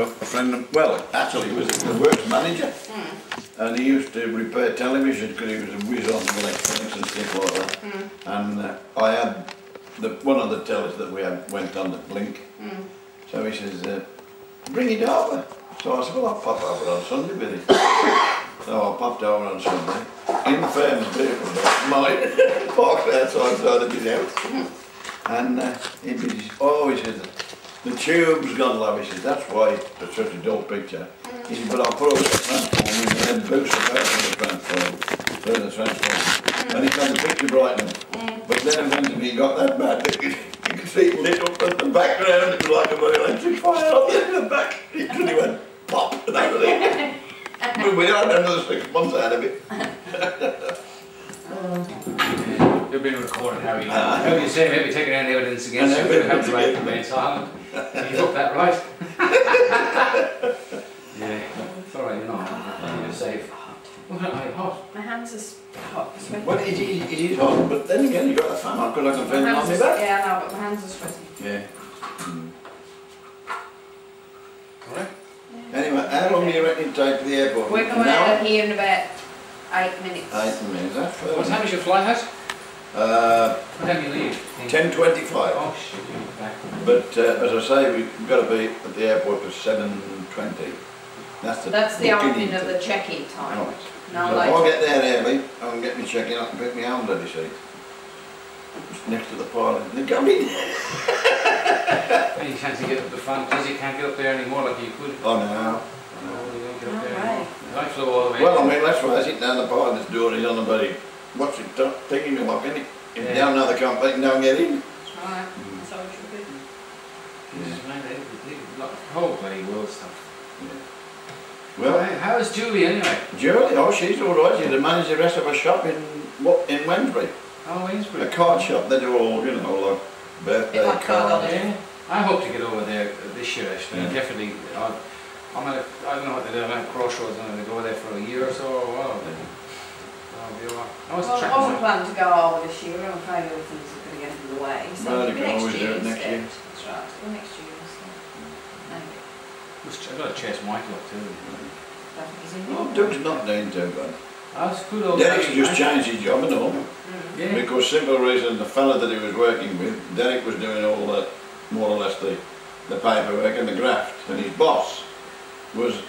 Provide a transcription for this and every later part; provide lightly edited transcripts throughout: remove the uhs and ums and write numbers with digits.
a friend, well, actually he was the works manager, and he used to repair television because he was a whiz on electronics and stuff like that. And I had one of the tellers that we had went on the blink, so he says, bring it over. So I said, well, I'll pop over on Sunday with it. So I popped over on Sunday, in the fairness vehicle, mine, parked outside of his house. And he says, the tube's gone low. He says, that's why it's such a dull picture. He said, but I'll put up the transformer and then boost the power for the transformer. And he got the picture bright enough. But then eventually he got that bad that you could see it lit up at the background. It was like a very electric fire on the end of the back. He went pop and that was it. But we had another 6 months out of it. You've been recorded, Harry. How you say maybe taking any evidence against you? You have the right to remain silent. You got that right. Yeah, it's alright, you know. You're safe. Well, hot. My hands are hot. Sweaty. Well, it is hot, but then again, you've got the fan on because I can feel it on my back. Yeah, no, but my hands are sweaty. Yeah. Alright. Anyway, how long do you reckon it take to the airport? We're going out of here in about 8 minutes. 8 minutes, that's fair. What time is your flight at? What time do you leave? 10:25. Oh shit, you're back. But as I say, we've got to be at the airport for 7:20. That's the opening of the check-in time. Right. No, So like if I get there early, I can get me check-in, I can pick my own bloody seat. Just next to the pilot. They're coming. Any chance you get up the front? Because you can't get up there anymore like you could. Oh no. No, you don't get up there no anymore. I flew all the way. Well, I mean, let's face it, down the pilot's door, he's on the bloody, what's it, taking me lock, isn't it? If you don't know the company, you don't get in. that's right. That's how it should be. Jesus, man, they whole bloody world stuff. Yeah. Well, how's Julie anyway? Julie, oh, she's all right. She's the manager the rest of a shop in Wednesbury. Oh, Wednesbury. A card shop. They do all, you know, like birthday Like cards. Yeah. I hope to get over there this year actually. Yeah. Definitely. I don't know what to do. I'm at Crossroads and I'm going to go there for a year or so. Well, I'll be alright. I was Well, I tracking wasn't that. planning to go over this year. I'm afraid other things are going to get in the way. So Well, you maybe can next always do year it next instead. year. That's right. Well, next year instead. Maybe. I've got to chase Michael up too. I think he's in Well, Doug's not doing too bad. That's good old Derek's Harry, just man. changed his job and all. Yeah. Because simple reason, the fella that he was working with, Derek was doing all the, more or less the paperwork and the graft, and his boss was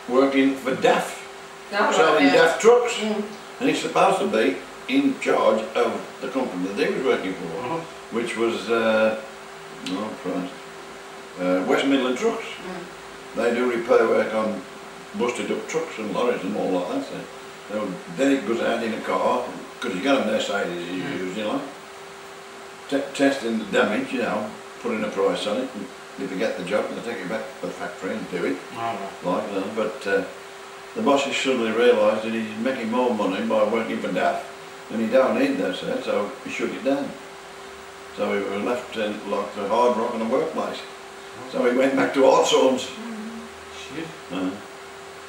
working for DAF, selling DAF trucks, and he's supposed to be in charge of the company that he was working for, which was, West Midland Trucks. They do repair work on busted up trucks and lorries and all like that. So Derek goes out in a car, because he's got them their side as he used, you know, testing the damage, you know, putting a price on it, and if you get the job, they take it back to the factory and do it, like that. But the boss has suddenly realised that he's making more money by working for DAF, and he don't need that, so he shut it down. So he was left like the hard rock in a workplace. So he went back to art swords. Shit.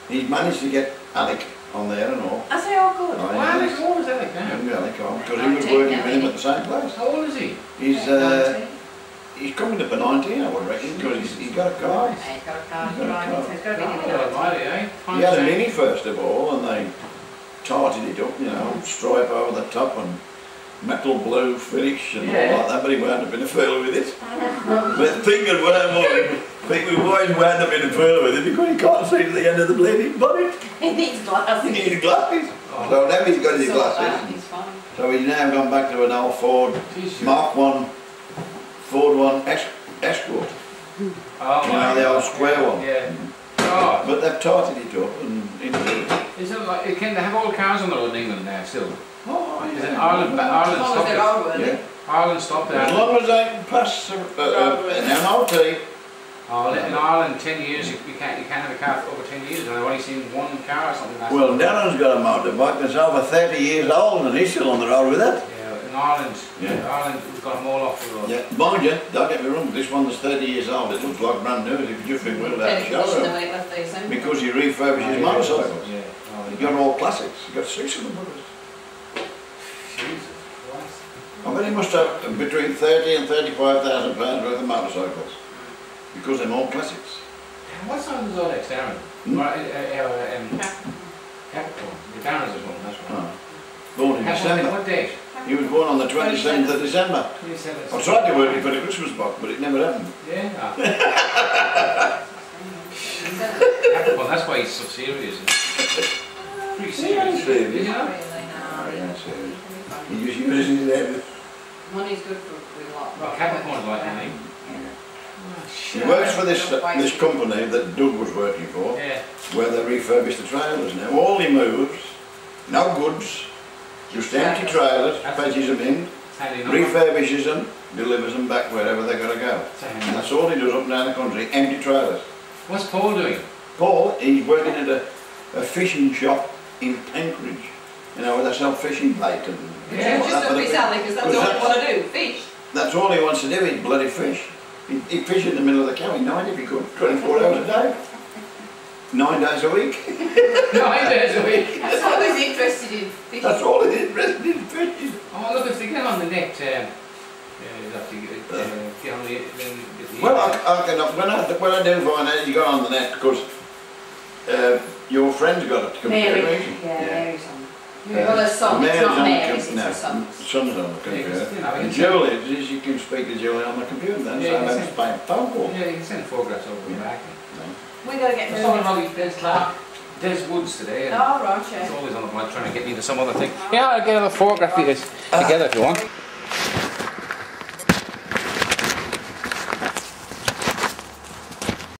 He managed to get Alec on there and all. I say, oh good. Oh, Why yeah. how old is Alec now? Young Alec on, because he was working for him at the same place. How old is he? He's coming up to 19, I would reckon, because he's got a car. He's got a car. He's got a Right, car. so he's got to Oh, be in almighty, eh? He had a Mini first of all, and they tarted it up, you know, stripe over the top and metal blue finish and all like that, but he wound up in a furler with it. But the thing is, we always wound up in a furler with it because he can't see to the end of the bleeding bonnet. He needs glasses. He needs glasses. So now he's got his glasses. He's fine. So he's now gone back to an old Ford Mark 1, Ford 1 Escort. Oh, You know, the old square one. Yeah. Oh. But they've tarted it up and into it. Is it like, can they have all cars on the road in England now still? Oh, Is it yeah. Ireland As long as stopped they're it? roadworthy. Yeah. Ireland stopped As that. long as they can pass an MOT. Oh, in Ireland, 10 years, you can't have a car for over 10 years, and I've only seen one car or something like that. Well, Darren's got a motorbike that's over 30 years old and he's still on the road with it. Yeah, in Ireland, Ireland, we've got them all off the road. Yeah, mind you, don't get me wrong, this one that's 30 years old, it looks like brand new as if you just been wheeled out of the showroom. Because he refurbishes motorcycles. Yeah. Oh, He's got all classics, he's got 6 of them. Jesus Christ. I bet he must have between 30 and 35,000 pounds worth of motorcycles. because they're more classics. What song was all next, Aaron? Capricorn. The Darren's as well, that's right. Oh. Born in December. What date? He was born on the 27th of December. 27th. I tried to work him for the Christmas box, but it never happened. Yeah. Capricorn, that's why he's so serious. Pretty serious. Serious. You know? Oh, yeah, serious. He just uses his head. Money's good for a lot. Well, Capricorn's like that, eh? He works for this company that Doug was working for, Yeah. where they refurbish the trailers now. All he moves, no goods, just empty trailers, patches them in, refurbishes them, delivers them back wherever they're going to go. And that's all he does up and down the country, empty trailers. What's Paul doing? Paul, he's working at a fishing shop in Anchorage, you know, where they sell fishing bait and... Yeah, Just don't be silly, because that's all you want to do, fish. That's all he wants to do, is bloody fish. He'd fish in the middle of the county, 9 if he could, 24 hours a day. 9 days a week. 9 days a week. That's all he's interested in, fishing. That's all he's interested in, fishing. Oh, look, if they get on the net, you have to get on the... Well, when I do find out you got on the net, because your friend's got it to compare. Mary, Mary's on. Well, her son, it's not Mary's, it's her son's. Son's on the computer. You know, And Julie, you can speak to Julie on the computer then, so I don't pay a phone call. Yeah, you can send photographs over and back. We've got to get I saw him out Des Clark, Des Woods today. Oh, right, yeah. He's always on the blood trying to get me into some other thing. Yeah, I'll get another photograph of this together if you want.